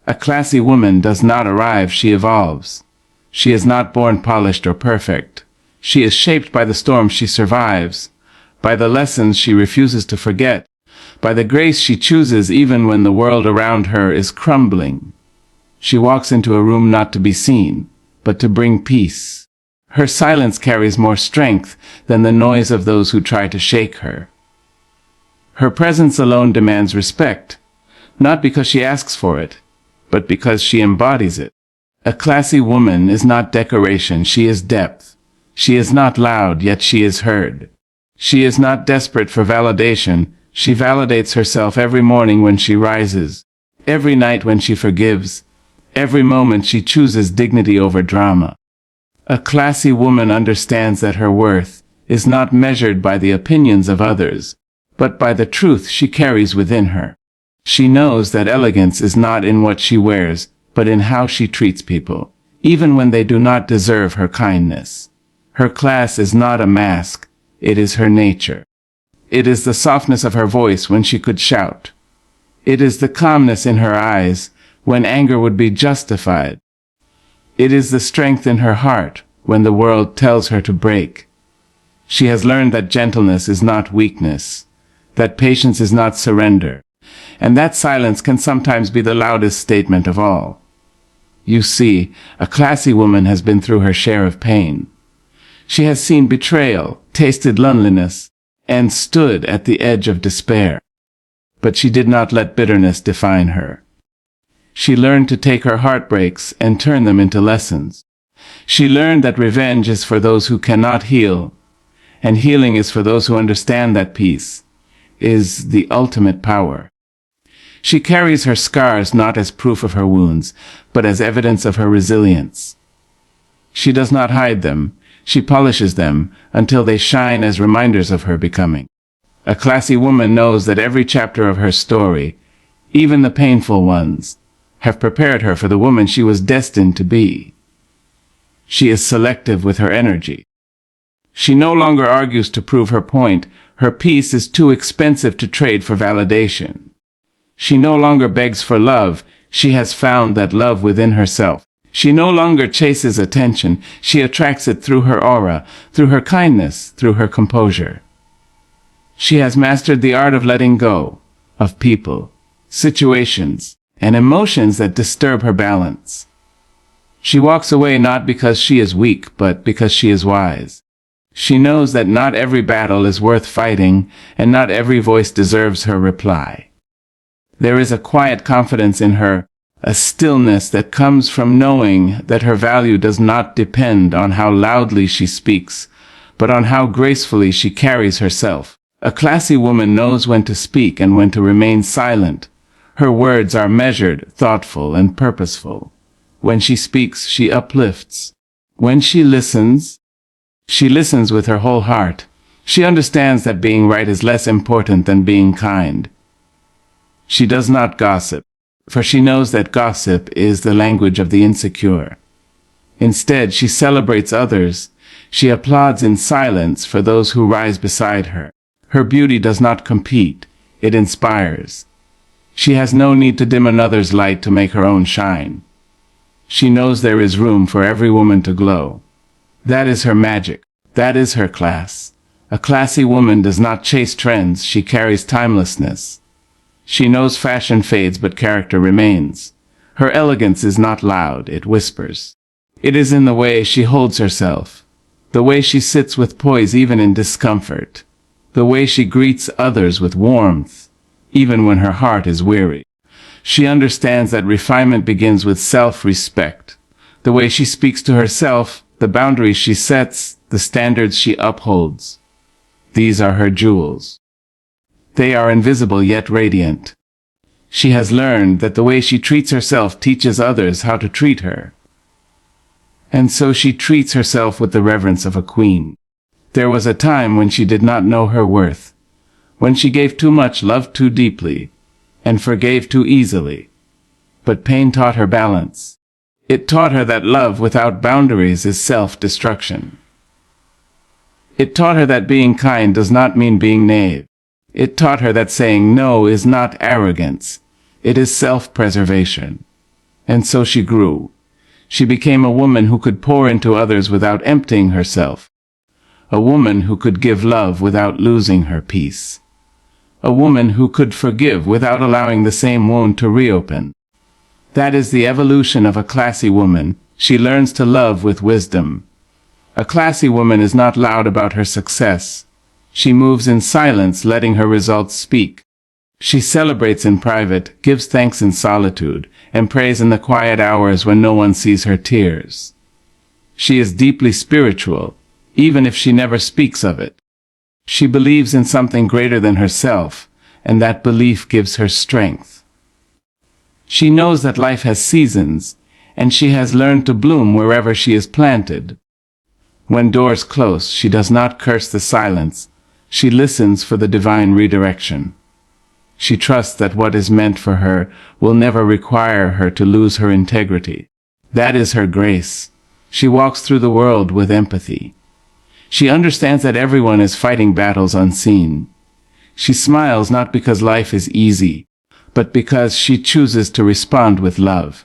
A classy woman does not arrive, she evolves. She is not born polished or perfect. She is shaped by the storms she survives, by the lessons she refuses to forget, by the grace she chooses even when the world around her is crumbling. She walks into a room not to be seen, but to bring peace. Her silence carries more strength than the noise of those who try to shake her. Her presence alone demands respect, not because she asks for it, but because she embodies it. A classy woman is not decoration, she is depth. She is not loud, yet she is heard. She is not desperate for validation, she validates herself every morning when she rises, every night when she forgives, every moment she chooses dignity over drama. A classy woman understands that her worth is not measured by the opinions of others, but by the truth she carries within her. She knows that elegance is not in what she wears, but in how she treats people, even when they do not deserve her kindness. Her class is not a mask, it is her nature. It is the softness of her voice when she could shout. It is the calmness in her eyes when anger would be justified. It is the strength in her heart when the world tells her to break. She has learned that gentleness is not weakness, that patience is not surrender, and that silence can sometimes be the loudest statement of all. You see, a classy woman has been through her share of pain. She has seen betrayal, tasted loneliness, and stood at the edge of despair. But she did not let bitterness define her. She learned to take her heartbreaks and turn them into lessons. She learned that revenge is for those who cannot heal, and healing is for those who understand that peace is the ultimate power. She carries her scars not as proof of her wounds, but as evidence of her resilience. She does not hide them, she polishes them until they shine as reminders of her becoming. A classy woman knows that every chapter of her story, even the painful ones, have prepared her for the woman she was destined to be. She is selective with her energy. She no longer argues to prove her point. Her peace is too expensive to trade for validation. She no longer begs for love. She has found that love within herself. She no longer chases attention. She attracts it through her aura, through her kindness, through her composure. She has mastered the art of letting go of people, situations, and emotions that disturb her balance. She walks away not because she is weak, but because she is wise. She knows that not every battle is worth fighting, and not every voice deserves her reply. There is a quiet confidence in her, a stillness that comes from knowing that her value does not depend on how loudly she speaks, but on how gracefully she carries herself. A classy woman knows when to speak and when to remain silent. Her words are measured, thoughtful, and purposeful. When she speaks, she uplifts. When she listens with her whole heart. She understands that being right is less important than being kind. She does not gossip, for she knows that gossip is the language of the insecure. Instead, she celebrates others. She applauds in silence for those who rise beside her. Her beauty does not compete, it inspires. She has no need to dim another's light to make her own shine. She knows there is room for every woman to glow. That is her magic. That is her class. A classy woman does not chase trends, she carries timelessness. She knows fashion fades, but character remains. Her elegance is not loud, it whispers. It is in the way she holds herself, the way she sits with poise even in discomfort, the way she greets others with warmth, even when her heart is weary. She understands that refinement begins with self-respect. The way she speaks to herself, the boundaries she sets, the standards she upholds. These are her jewels. They are invisible yet radiant. She has learned that the way she treats herself teaches others how to treat her. And so she treats herself with the reverence of a queen. There was a time when she did not know her worth, when she gave too much, loved too deeply, and forgave too easily. But pain taught her balance. It taught her that love without boundaries is self-destruction. It taught her that being kind does not mean being naive. It taught her that saying no is not arrogance. It is self-preservation. And so she grew. She became a woman who could pour into others without emptying herself. A woman who could give love without losing her peace. A woman who could forgive without allowing the same wound to reopen. That is the evolution of a classy woman. She learns to love with wisdom. A classy woman is not loud about her success. She moves in silence, letting her results speak. She celebrates in private, gives thanks in solitude, and prays in the quiet hours when no one sees her tears. She is deeply spiritual, even if she never speaks of it. She believes in something greater than herself, and that belief gives her strength. She knows that life has seasons, and she has learned to bloom wherever she is planted. When doors close, she does not curse the silence. She listens for the divine redirection. She trusts that what is meant for her will never require her to lose her integrity. That is her grace. She walks through the world with empathy. She understands that everyone is fighting battles unseen. She smiles not because life is easy, but because she chooses to respond with love.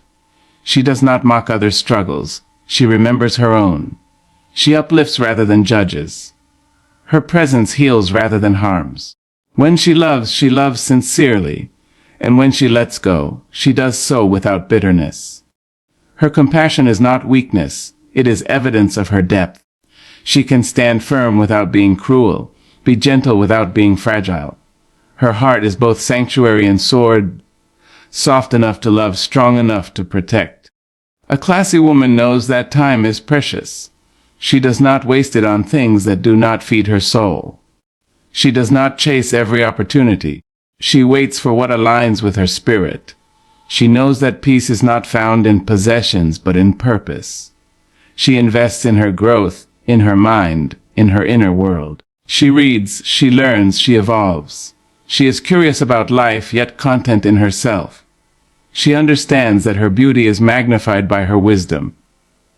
She does not mock others' struggles. She remembers her own. She uplifts rather than judges. Her presence heals rather than harms. When she loves sincerely, and when she lets go, she does so without bitterness. Her compassion is not weakness, it is evidence of her depth. She can stand firm without being cruel, be gentle without being fragile. Her heart is both sanctuary and sword, soft enough to love, strong enough to protect. A classy woman knows that time is precious. She does not waste it on things that do not feed her soul. She does not chase every opportunity. She waits for what aligns with her spirit. She knows that peace is not found in possessions but in purpose. She invests in her growth, in her mind, in her inner world. She reads, she learns, she evolves. She is curious about life, yet content in herself. She understands that her beauty is magnified by her wisdom.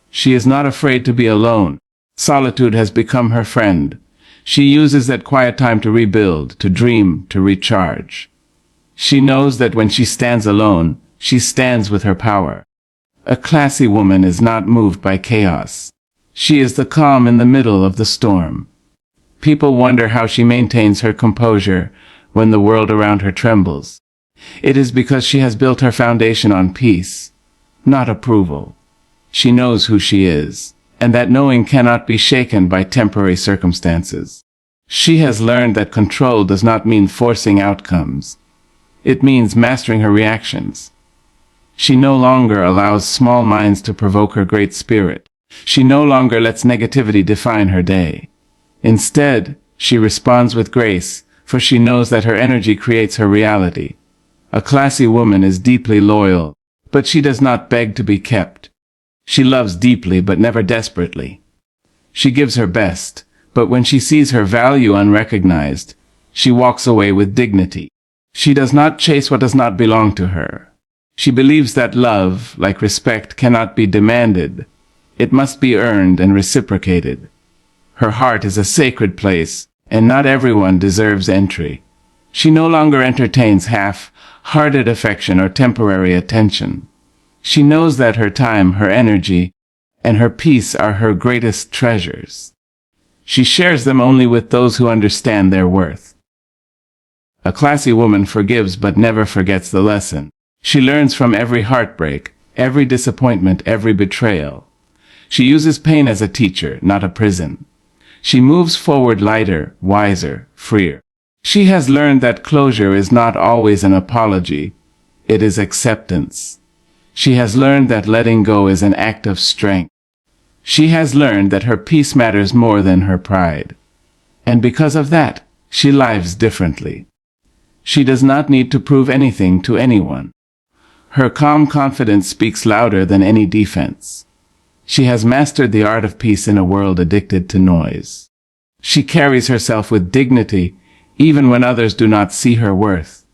She is not afraid to be alone. Solitude has become her friend. She uses that quiet time to rebuild, to dream, to recharge. She knows that when she stands alone, she stands with her power. A classy woman is not moved by chaos. She is the calm in the middle of the storm. People wonder how she maintains her composure when the world around her trembles. It is because she has built her foundation on peace, not approval. She knows who she is, and that knowing cannot be shaken by temporary circumstances. She has learned that control does not mean forcing outcomes. It means mastering her reactions. She no longer allows small minds to provoke her great spirit. She no longer lets negativity define her day. Instead, she responds with grace, for she knows that her energy creates her reality. A classy woman is deeply loyal, but she does not beg to be kept. She loves deeply but never desperately. She gives her best, but when she sees her value unrecognized, she walks away with dignity. She does not chase what does not belong to her. She believes that love, like respect, cannot be demanded. It must be earned and reciprocated. Her heart is a sacred place, and not everyone deserves entry. She no longer entertains half-hearted affection or temporary attention. She knows that her time, her energy, and her peace are her greatest treasures. She shares them only with those who understand their worth. A classy woman forgives but never forgets the lesson. She learns from every heartbreak, every disappointment, every betrayal. She uses pain as a teacher, not a prison. She moves forward lighter, wiser, freer. She has learned that closure is not always an apology. It is acceptance. She has learned that letting go is an act of strength. She has learned that her peace matters more than her pride. And because of that, she lives differently. She does not need to prove anything to anyone. Her calm confidence speaks louder than any defense. She has mastered the art of peace in a world addicted to noise. She carries herself with dignity, even when others do not see her worth.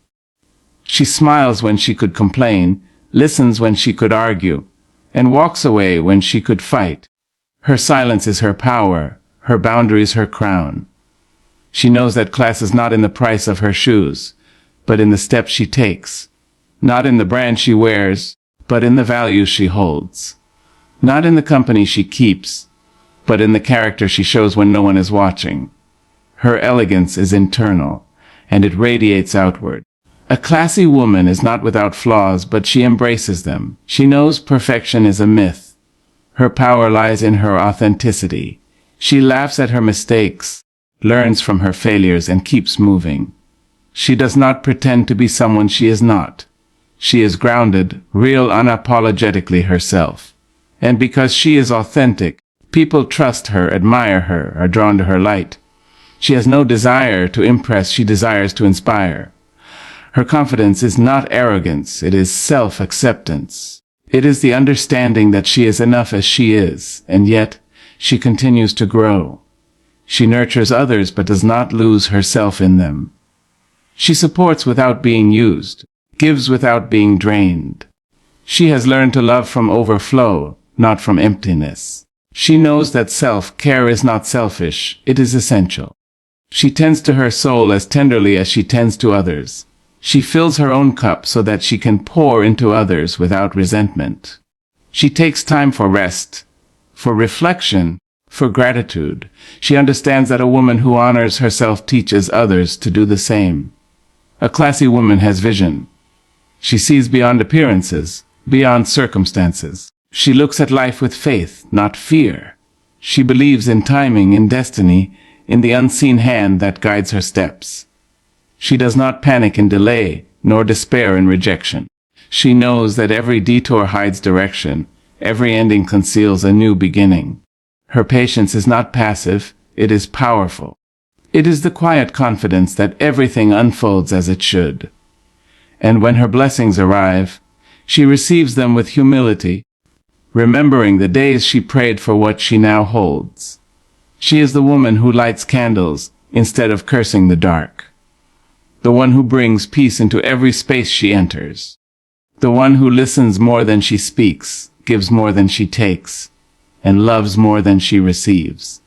She smiles when she could complain, listens when she could argue, and walks away when she could fight. Her silence is her power, her boundaries her crown. She knows that class is not in the price of her shoes, but in the steps she takes, not in the brand she wears, but in the values she holds. Not in the company she keeps, but in the character she shows when no one is watching. Her elegance is internal, and it radiates outward. A classy woman is not without flaws, but she embraces them. She knows perfection is a myth. Her power lies in her authenticity. She laughs at her mistakes, learns from her failures, and keeps moving. She does not pretend to be someone she is not. She is grounded, real, unapologetically herself. And because she is authentic, people trust her, admire her, are drawn to her light. She has no desire to impress, she desires to inspire. Her confidence is not arrogance, it is self-acceptance. It is the understanding that she is enough as she is, and yet she continues to grow. She nurtures others but does not lose herself in them. She supports without being used, gives without being drained. She has learned to love from overflow, not from emptiness. She knows that self-care is not selfish, it is essential. She tends to her soul as tenderly as she tends to others. She fills her own cup so that she can pour into others without resentment. She takes time for rest, for reflection, for gratitude. She understands that a woman who honors herself teaches others to do the same. A classy woman has vision. She sees beyond appearances, beyond circumstances. She looks at life with faith, not fear. She believes in timing, in destiny, in the unseen hand that guides her steps. She does not panic in delay, nor despair in rejection. She knows that every detour hides direction, every ending conceals a new beginning. Her patience is not passive, it is powerful. It is the quiet confidence that everything unfolds as it should. And when her blessings arrive, she receives them with humility, remembering the days she prayed for what she now holds. She is the woman who lights candles instead of cursing the dark. The one who brings peace into every space she enters. The one who listens more than she speaks, gives more than she takes, and loves more than she receives.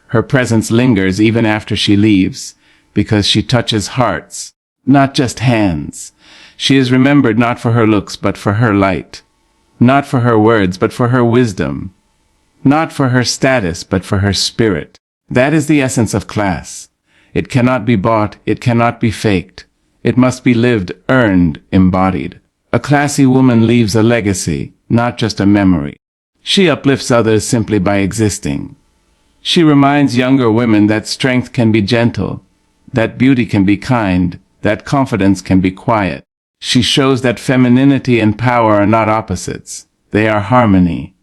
Her presence lingers even after she leaves, because she touches hearts, not just hands. She is remembered not for her looks, but for her light. Not for her words, but for her wisdom. Not for her status, but for her spirit. That is the essence of class. It cannot be bought, it cannot be faked. It must be lived, earned, embodied. A classy woman leaves a legacy, not just a memory. She uplifts others simply by existing. She reminds younger women that strength can be gentle, that beauty can be kind, that confidence can be quiet. She shows that femininity and power are not opposites. They are harmony.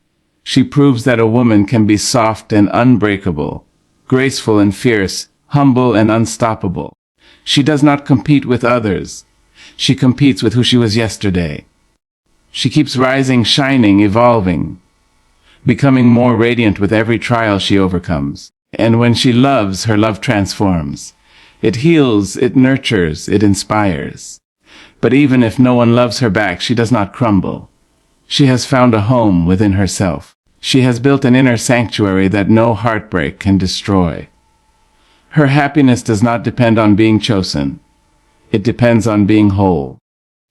She proves that a woman can be soft and unbreakable, graceful and fierce, humble and unstoppable. She does not compete with others. She competes with who she was yesterday. She keeps rising, shining, evolving, becoming more radiant with every trial she overcomes. And when she loves, her love transforms. It heals, it nurtures, it inspires. But even if no one loves her back, she does not crumble. She has found a home within herself. She has built an inner sanctuary that no heartbreak can destroy. Her happiness does not depend on being chosen. It depends on being whole.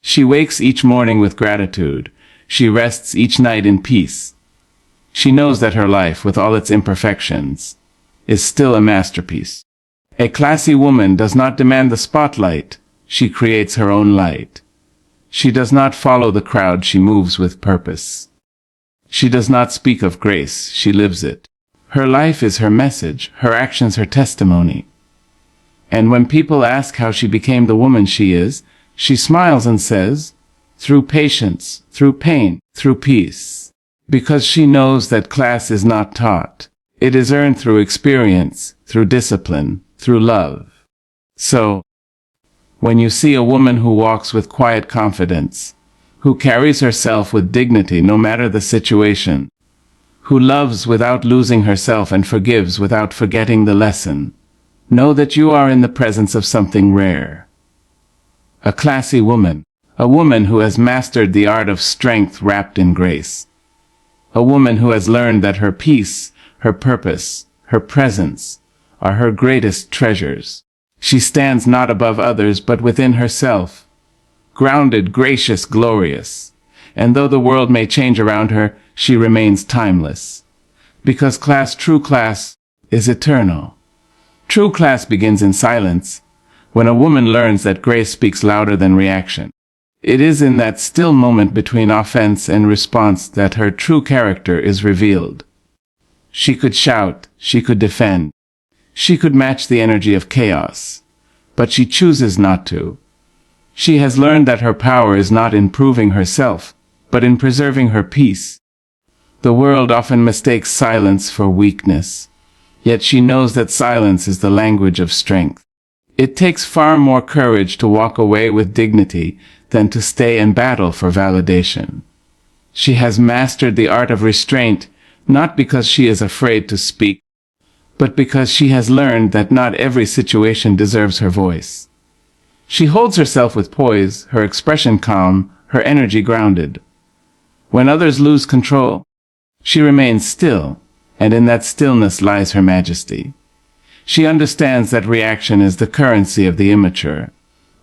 She wakes each morning with gratitude. She rests each night in peace. She knows that her life, with all its imperfections, is still a masterpiece. A classy woman does not demand the spotlight. She creates her own light. She does not follow the crowd, she moves with purpose. She does not speak of grace, she lives it. Her life is her message, her actions her testimony. And when people ask how she became the woman she is, she smiles and says, through patience, through pain, through peace. Because she knows that class is not taught. It is earned through experience, through discipline, through love. So, when you see a woman who walks with quiet confidence, who carries herself with dignity no matter the situation, who loves without losing herself and forgives without forgetting the lesson, know that you are in the presence of something rare. A classy woman, a woman who has mastered the art of strength wrapped in grace. A woman who has learned that her peace, her purpose, her presence are her greatest treasures. She stands not above others but within herself, grounded, gracious, glorious. and though the world may change around her, she remains timeless. Because true class, is eternal. True class begins in silence, when a woman learns that grace speaks louder than reaction. It is in that still moment between offense and response that her true character is revealed. She could shout, she could defend, she could match the energy of chaos, but she chooses not to. She has learned that her power is not in proving herself, but in preserving her peace. The world often mistakes silence for weakness, yet she knows that silence is the language of strength. It takes far more courage to walk away with dignity than to stay and battle for validation. She has mastered the art of restraint, not because she is afraid to speak, but because she has learned that not every situation deserves her voice. She holds herself with poise, her expression calm, her energy grounded. When others lose control, she remains still, and in that stillness lies her majesty. She understands that reaction is the currency of the immature,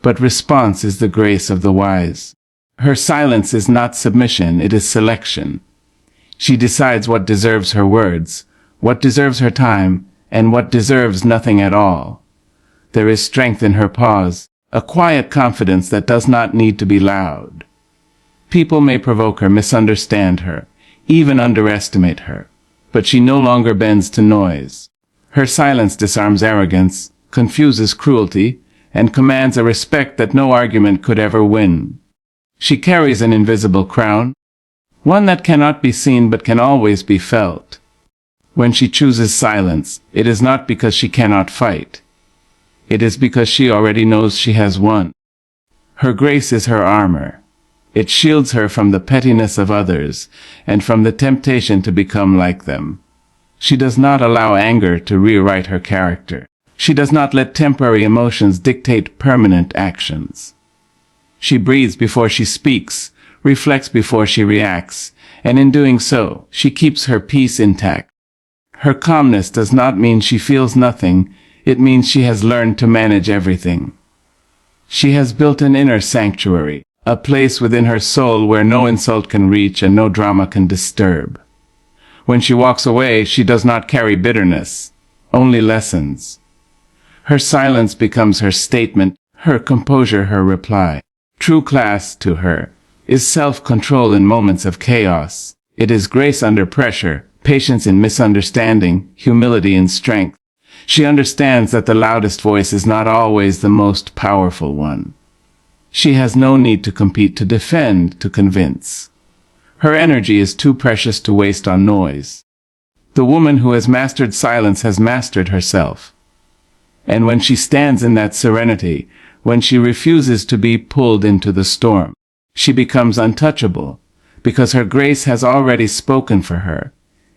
but response is the grace of the wise. Her silence is not submission, it is selection. She decides what deserves her words, what deserves her time, and what deserves nothing at all. There is strength in her pause, a quiet confidence that does not need to be loud. People may provoke her, misunderstand her, even underestimate her, but she no longer bends to noise. Her silence disarms arrogance, confuses cruelty, and commands a respect that no argument could ever win. She carries an invisible crown, one that cannot be seen but can always be felt. When she chooses silence, it is not because she cannot fight. It is because she already knows she has won. Her grace is her armor. It shields her from the pettiness of others and from the temptation to become like them. She does not allow anger to rewrite her character. She does not let temporary emotions dictate permanent actions. She breathes before she speaks, reflects before she reacts, and in doing so, she keeps her peace intact. Her calmness does not mean she feels nothing, it means she has learned to manage everything. She has built an inner sanctuary, a place within her soul where no insult can reach and no drama can disturb. When she walks away, she does not carry bitterness, only lessons. Her silence becomes her statement, her composure her reply. True class, to her, is self-control in moments of chaos. It is grace under pressure, patience in misunderstanding, humility in strength. She understands that the loudest voice is not always the most powerful one. She has no need to compete, to defend, to convince. Her energy is too precious to waste on noise. The woman who has mastered silence has mastered herself. And when she stands in that serenity, when she refuses to be pulled into the storm, she becomes untouchable, because her grace has already spoken for her.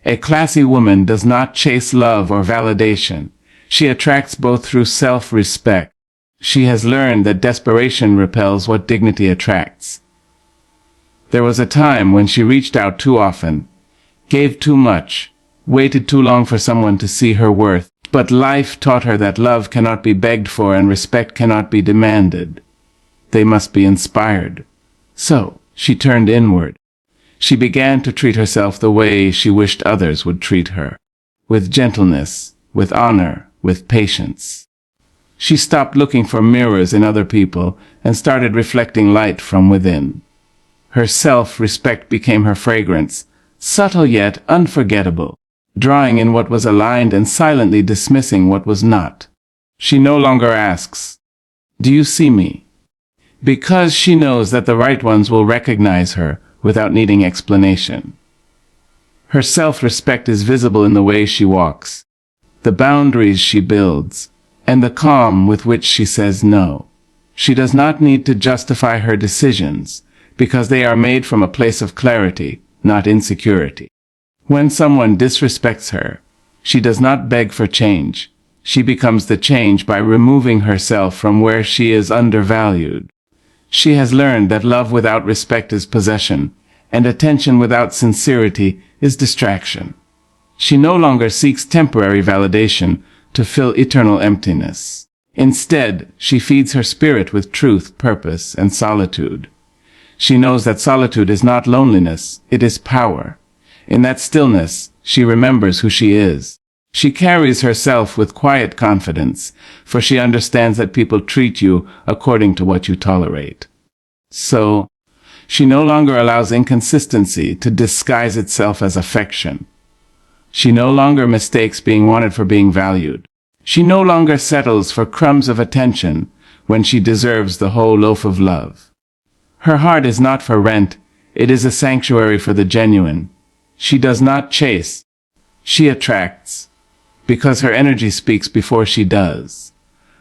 A classy woman does not chase love or validation. She attracts both through self-respect. She has learned that desperation repels what dignity attracts. There was a time when she reached out too often, gave too much, waited too long for someone to see her worth. But life taught her that love cannot be begged for and respect cannot be demanded. They must be inspired. So, she turned inward. She began to treat herself the way she wished others would treat her. With gentleness, with honor, with patience. She stopped looking for mirrors in other people and started reflecting light from within. Her self-respect became her fragrance, subtle yet unforgettable, drawing in what was aligned and silently dismissing what was not. She no longer asks, "Do you see me?" because she knows that the right ones will recognize her without needing explanation. Her self-respect is visible in the way she walks, the boundaries she builds, and the calm with which she says no. She does not need to justify her decisions, because they are made from a place of clarity, not insecurity. When someone disrespects her, she does not beg for change. She becomes the change by removing herself from where she is undervalued. She has learned that love without respect is possession, and attention without sincerity is distraction. She no longer seeks temporary validation to fill eternal emptiness. Instead, she feeds her spirit with truth, purpose, and solitude. She knows that solitude is not loneliness, it is power. In that stillness, she remembers who she is. She carries herself with quiet confidence, for she understands that people treat you according to what you tolerate. So, she no longer allows inconsistency to disguise itself as affection. She no longer mistakes being wanted for being valued. She no longer settles for crumbs of attention when she deserves the whole loaf of love. Her heart is not for rent, it is a sanctuary for the genuine. She does not chase, she attracts, because her energy speaks before she does.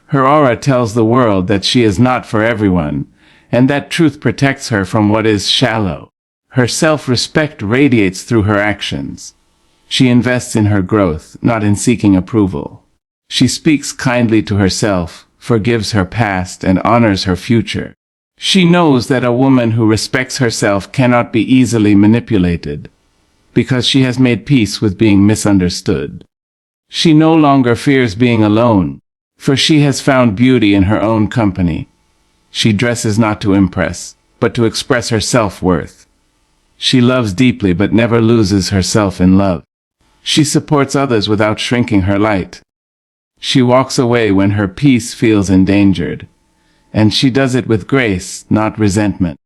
Her aura tells the world that she is not for everyone, and that truth protects her from what is shallow. Her self-respect radiates through her actions. She invests in her growth, not in seeking approval. She speaks kindly to herself, forgives her past, and honors her future. She knows that a woman who respects herself cannot be easily manipulated, because she has made peace with being misunderstood. She no longer fears being alone, for she has found beauty in her own company. She dresses not to impress, but to express her self-worth. She loves deeply but never loses herself in love. She supports others without shrinking her light. She walks away when her peace feels endangered, and she does it with grace, not resentment.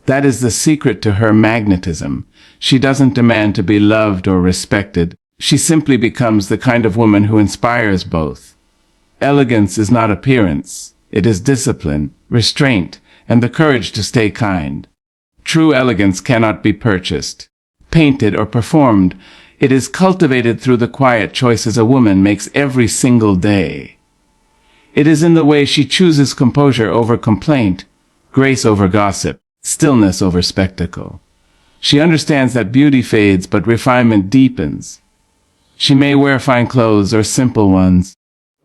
That is the secret to her magnetism. She doesn't demand to be loved or respected. She simply becomes the kind of woman who inspires both. Elegance is not appearance. It is discipline, restraint, and the courage to stay kind. True elegance cannot be purchased, painted, or performed. It is cultivated through the quiet choices a woman makes every single day. It is in the way she chooses composure over complaint, grace over gossip, stillness over spectacle. She understands that beauty fades but refinement deepens. She may wear fine clothes or simple ones,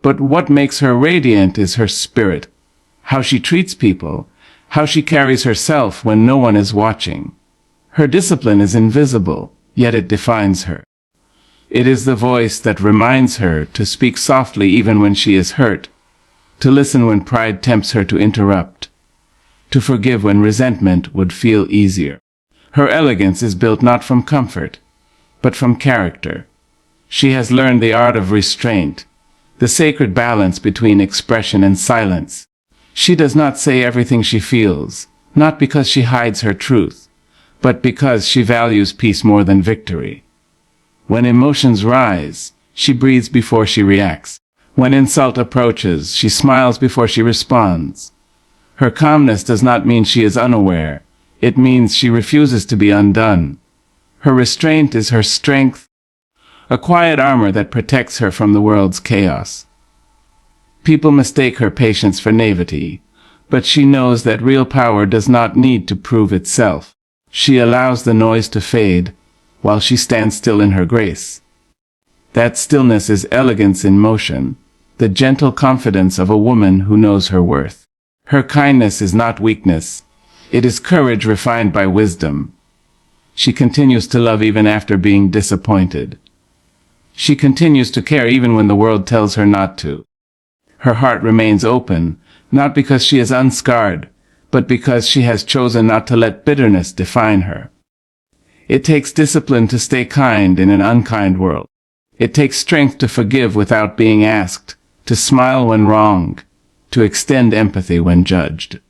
but what makes her radiant is her spirit, how she treats people, how she carries herself when no one is watching. Her discipline is invisible, yet it defines her. It is the voice that reminds her to speak softly even when she is hurt, to listen when pride tempts her to interrupt, to forgive when resentment would feel easier. Her elegance is built not from comfort, but from character. She has learned the art of restraint, the sacred balance between expression and silence. She does not say everything she feels, not because she hides her truth, but because she values peace more than victory. When emotions rise, she breathes before she reacts. When insult approaches, she smiles before she responds. Her calmness does not mean she is unaware. It means she refuses to be undone. Her restraint is her strength, a quiet armor that protects her from the world's chaos. People mistake her patience for naivety, but she knows that real power does not need to prove itself. She allows the noise to fade, while she stands still in her grace. That stillness is elegance in motion, the gentle confidence of a woman who knows her worth. Her kindness is not weakness, it is courage refined by wisdom. She continues to love even after being disappointed. She continues to care even when the world tells her not to. Her heart remains open, not because she is unscarred, but because she has chosen not to let bitterness define her. It takes discipline to stay kind in an unkind world. It takes strength to forgive without being asked, to smile when wronged, to extend empathy when judged.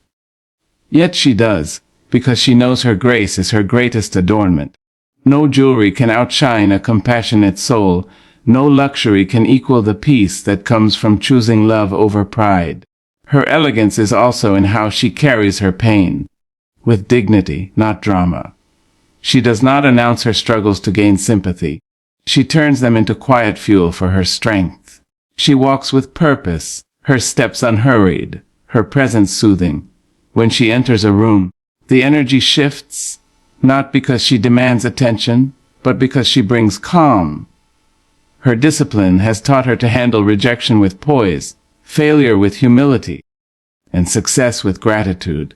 Yet she does, because she knows her grace is her greatest adornment. No jewelry can outshine a compassionate soul. No luxury can equal the peace that comes from choosing love over pride. Her elegance is also in how she carries her pain, with dignity, not drama. She does not announce her struggles to gain sympathy. She turns them into quiet fuel for her strength. She walks with purpose, her steps unhurried, her presence soothing. When she enters a room, the energy shifts, not because she demands attention, but because she brings calm. Her discipline has taught her to handle rejection with poise, failure with humility, and success with gratitude.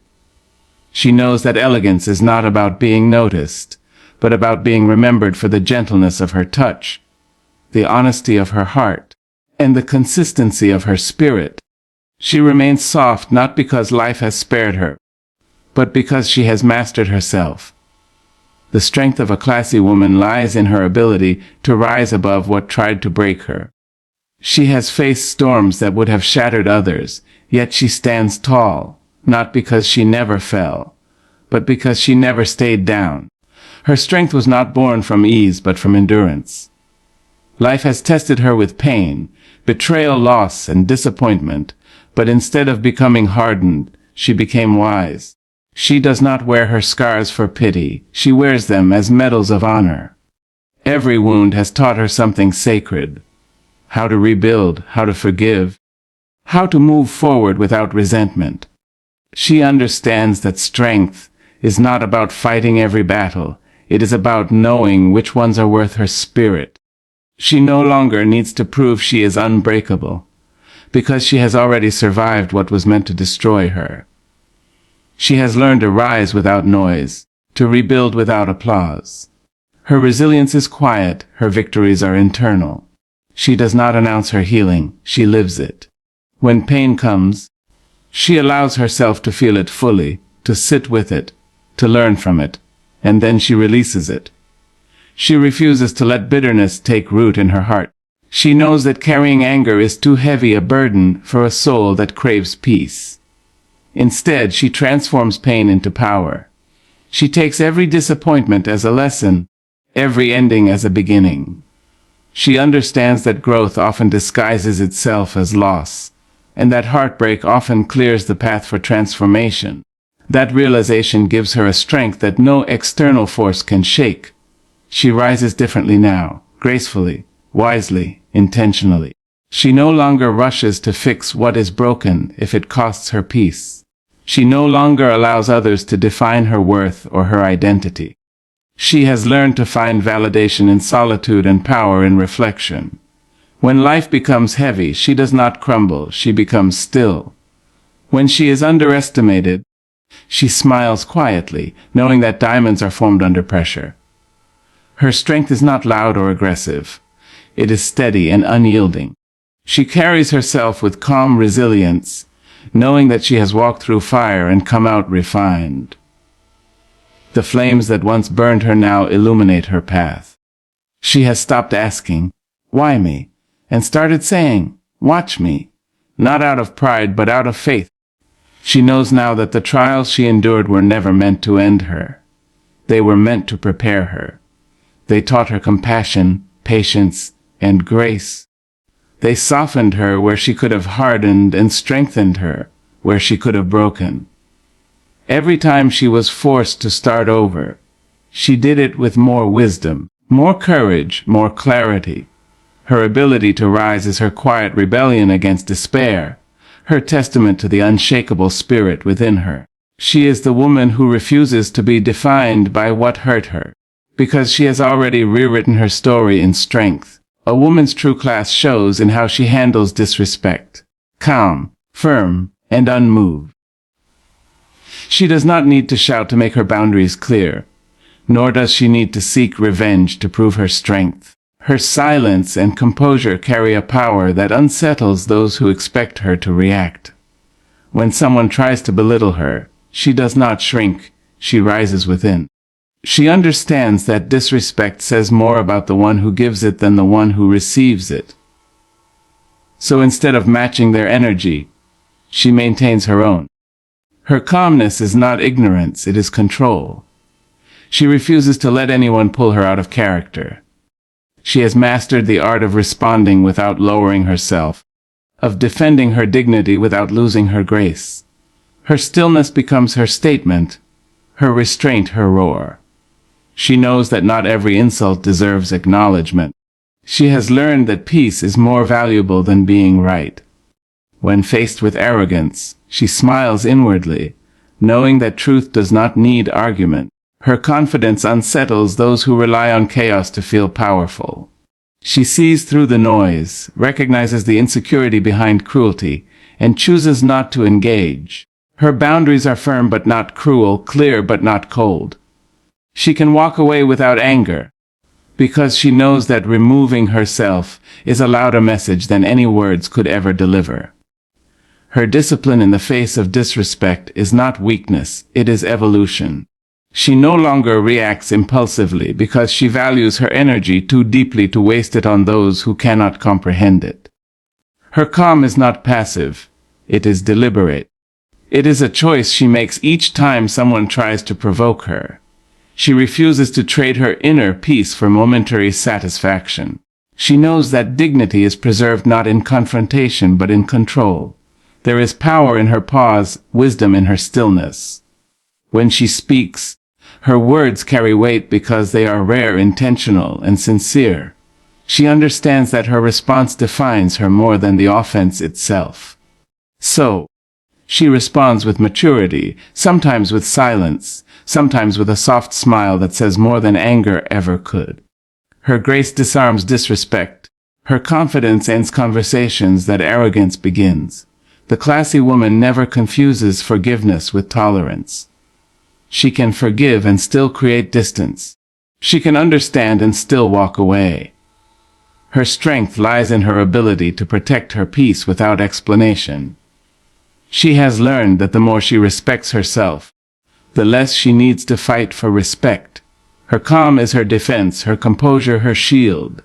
She knows that elegance is not about being noticed, but about being remembered for the gentleness of her touch, the honesty of her heart, and the consistency of her spirit. She remains soft not because life has spared her, but because she has mastered herself. The strength of a classy woman lies in her ability to rise above what tried to break her. She has faced storms that would have shattered others, yet she stands tall, not because she never fell, but because she never stayed down. Her strength was not born from ease but from endurance. Life has tested her with pain, betrayal, loss, and disappointment, but instead of becoming hardened, she became wise. She does not wear her scars for pity, she wears them as medals of honor. Every wound has taught her something sacred: how to rebuild, how to forgive, how to move forward without resentment. She understands that strength is not about fighting every battle, it is about knowing which ones are worth her spirit. She no longer needs to prove she is unbreakable, because she has already survived what was meant to destroy her. She has learned to rise without noise, to rebuild without applause. Her resilience is quiet, her victories are internal. She does not announce her healing, she lives it. When pain comes, she allows herself to feel it fully, to sit with it, to learn from it, and then she releases it. She refuses to let bitterness take root in her heart. She knows that carrying anger is too heavy a burden for a soul that craves peace. Instead, she transforms pain into power. She takes every disappointment as a lesson, every ending as a beginning. She understands that growth often disguises itself as loss, and that heartbreak often clears the path for transformation. That realization gives her a strength that no external force can shake. She rises differently now, gracefully, wisely, intentionally. She no longer rushes to fix what is broken if it costs her peace. She no longer allows others to define her worth or her identity. She has learned to find validation in solitude and power in reflection. When life becomes heavy, she does not crumble, she becomes still. When she is underestimated, she smiles quietly, knowing that diamonds are formed under pressure. Her strength is not loud or aggressive. It is steady and unyielding. She carries herself with calm resilience, knowing that she has walked through fire and come out refined. The flames that once burned her now illuminate her path. She has stopped asking, "Why me?" and started saying, "Watch me," not out of pride but out of faith. She knows now that the trials she endured were never meant to end her. They were meant to prepare her. They taught her compassion, patience, and grace. They softened her where she could have hardened and strengthened her where she could have broken. Every time she was forced to start over, she did it with more wisdom, more courage, more clarity. Her ability to rise is her quiet rebellion against despair, her testament to the unshakable spirit within her. She is the woman who refuses to be defined by what hurt her, because she has already rewritten her story in strength. A woman's true class shows in how she handles disrespect, calm, firm, and unmoved. She does not need to shout to make her boundaries clear, nor does she need to seek revenge to prove her strength. Her silence and composure carry a power that unsettles those who expect her to react. When someone tries to belittle her, she does not shrink, she rises within. She understands that disrespect says more about the one who gives it than the one who receives it. So instead of matching their energy, she maintains her own. Her calmness is not ignorance, it is control. She refuses to let anyone pull her out of character. She has mastered the art of responding without lowering herself, of defending her dignity without losing her grace. Her stillness becomes her statement, her restraint her roar. She knows that not every insult deserves acknowledgement. She has learned that peace is more valuable than being right. When faced with arrogance, she smiles inwardly, knowing that truth does not need argument. Her confidence unsettles those who rely on chaos to feel powerful. She sees through the noise, recognizes the insecurity behind cruelty, and chooses not to engage. Her boundaries are firm but not cruel, clear but not cold. She can walk away without anger, because she knows that removing herself is a louder message than any words could ever deliver. Her discipline in the face of disrespect is not weakness, it is evolution. She no longer reacts impulsively because she values her energy too deeply to waste it on those who cannot comprehend it. Her calm is not passive, it is deliberate. It is a choice she makes each time someone tries to provoke her. She refuses to trade her inner peace for momentary satisfaction. She knows that dignity is preserved not in confrontation but in control. There is power in her pause, wisdom in her stillness. When she speaks, her words carry weight because they are rare, intentional, and sincere. She understands that her response defines her more than the offense itself. So, she responds with maturity, sometimes with silence, sometimes with a soft smile that says more than anger ever could. Her grace disarms disrespect. Her confidence ends conversations that arrogance begins. The classy woman never confuses forgiveness with tolerance. She can forgive and still create distance. She can understand and still walk away. Her strength lies in her ability to protect her peace without explanation. She has learned that the more she respects herself, the less she needs to fight for respect. Her calm is her defense, her composure her shield.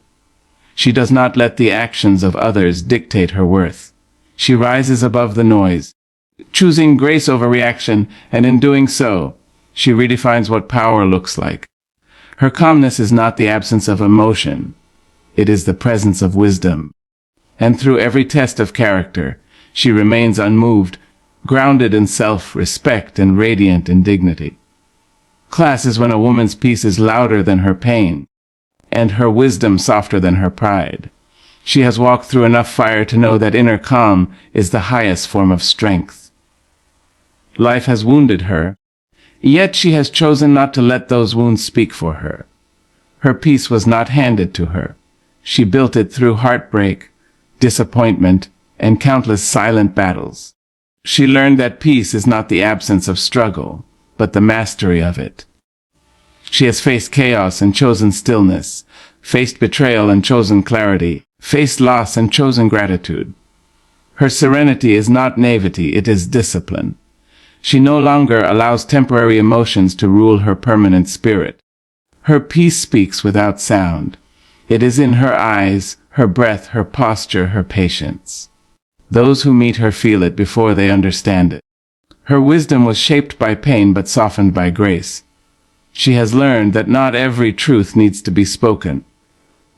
She does not let the actions of others dictate her worth. She rises above the noise, choosing grace over reaction, and in doing so, she redefines what power looks like. Her calmness is not the absence of emotion. It is the presence of wisdom. And through every test of character, she remains unmoved, grounded in self-respect and radiant in dignity. Class is when a woman's peace is louder than her pain, and her wisdom softer than her pride. She has walked through enough fire to know that inner calm is the highest form of strength. Life has wounded her, yet she has chosen not to let those wounds speak for her. Her peace was not handed to her. She built it through heartbreak, disappointment, and countless silent battles. She learned that peace is not the absence of struggle, but the mastery of it. She has faced chaos and chosen stillness, faced betrayal and chosen clarity, faced loss and chosen gratitude. Her serenity is not naivety, it is discipline. She no longer allows temporary emotions to rule her permanent spirit. Her peace speaks without sound. It is in her eyes, her breath, her posture, her patience. Those who meet her feel it before they understand it. Her wisdom was shaped by pain but softened by grace. She has learned that not every truth needs to be spoken.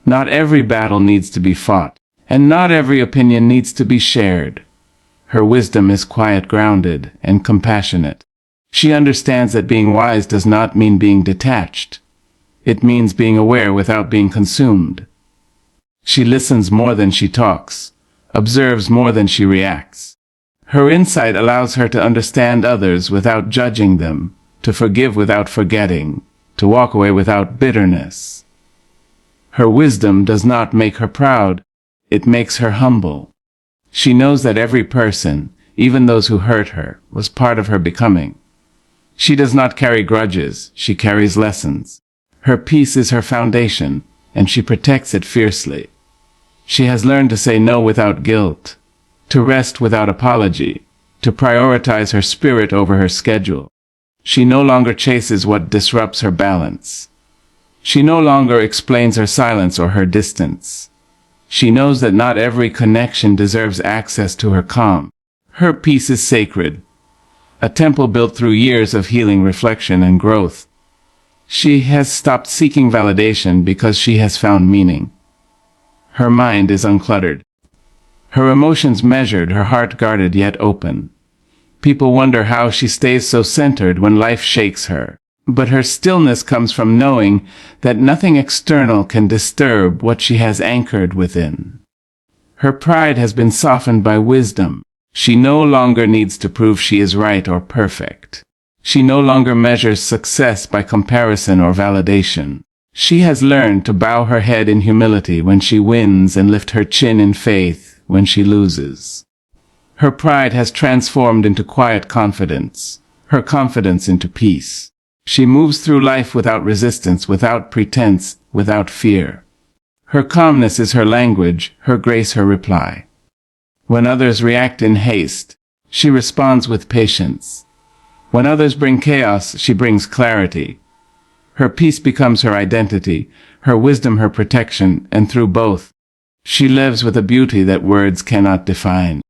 Not every battle needs to be fought, and not every opinion needs to be shared. Her wisdom is quiet, grounded, and compassionate. She understands that being wise does not mean being detached. It means being aware without being consumed. She listens more than she talks, observes more than she reacts. Her insight allows her to understand others without judging them, to forgive without forgetting, to walk away without bitterness. Her wisdom does not make her proud, it makes her humble. She knows that every person, even those who hurt her, was part of her becoming. She does not carry grudges, she carries lessons. Her peace is her foundation, and she protects it fiercely. She has learned to say no without guilt, to rest without apology, to prioritize her spirit over her schedule. She no longer chases what disrupts her balance. She no longer explains her silence or her distance. She knows that not every connection deserves access to her calm. Her peace is sacred, a temple built through years of healing, reflection, and growth. She has stopped seeking validation because she has found meaning. Her mind is uncluttered. Her emotions measured, her heart guarded yet open. People wonder how she stays so centered when life shakes her. But her stillness comes from knowing that nothing external can disturb what she has anchored within. Her pride has been softened by wisdom. She no longer needs to prove she is right or perfect. She no longer measures success by comparison or validation. She has learned to bow her head in humility when she wins and lift her chin in faith when she loses. Her pride has transformed into quiet confidence, her confidence into peace. She moves through life without resistance, without pretense, without fear. Her calmness is her language, her grace her reply. When others react in haste, she responds with patience. When others bring chaos, she brings clarity. Her peace becomes her identity, her wisdom her protection, and through both, she lives with a beauty that words cannot define.